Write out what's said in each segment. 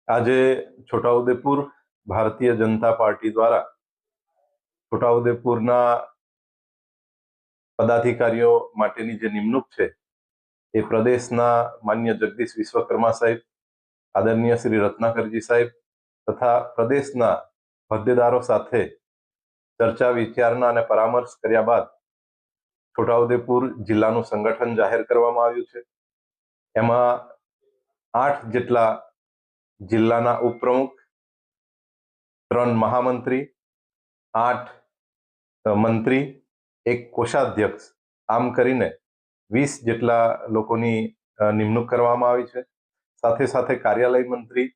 આજે છોટાઉદેપુર ભારતીય જનતા પાર્ટી દ્વારા છોટાઉદેપુરના પદાધિકારીઓ માટેની જે નિમણૂક છે એ પ્રદેશના માન્ય જગદીશ વિશ્વકર્મા સાહેબ, આદરણીય શ્રી રત્નાકરજી સાહેબ તથા પ્રદેશના હોદ્દેદારો સાથે ચર્ચા વિચારણા અને પરામર્શ કર્યા બાદ છોટાઉદેપુર જિલ્લાનું સંગઠન જાહેર કરવામાં આવ્યું છે। એમાં 8 જેટલા જિલ્લાના ઉપપ્રમુખ, 3 મહામંત્રી, 8 મંત્રી, 1 કોષાધ્યક્ષ, આમ કરીને 20 જેટલા લોકોની નિમણૂક કરવામાં આવી છે। સાથે સાથે કાર્યાલય મંત્રી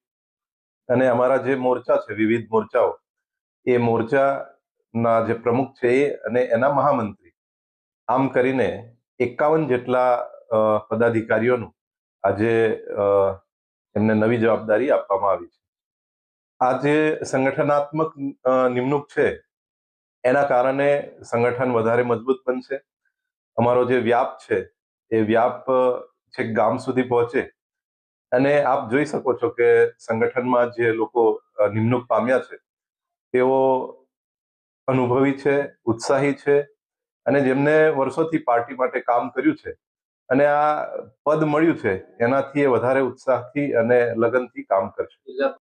અને અમારા જે મોરચા છે, વિવિધ મોરચાઓ, એ મોરચાના જે પ્રમુખ છે એ અને એના મહામંત્રી, આમ કરીને 51 જેટલા પદાધિકારીઓનું આજે એમને નવી જવાબદારી આપવામાં આવી છે। આ જે સંગઠનાત્મક નિમણૂક છે એના કારણે સંગઠન વધારે મજબૂત બનશે। અમારો જે વ્યાપ છે એ વ્યાપ છેક ગામ સુધી પહોંચે અને આપ જોઈ શકો છો કે સંગઠનમાં જે લોકો નિમણૂક પામ્યા છે તેઓ અનુભવી છે, ઉત્સાહી છે અને જેમને વર્ષોથી પાર્ટી માટે કામ કર્યું છે અને આ પદ મળ્યું છે એનાથી એ વધારે ઉત્સાહથી અને લગનથી કામ કરશે।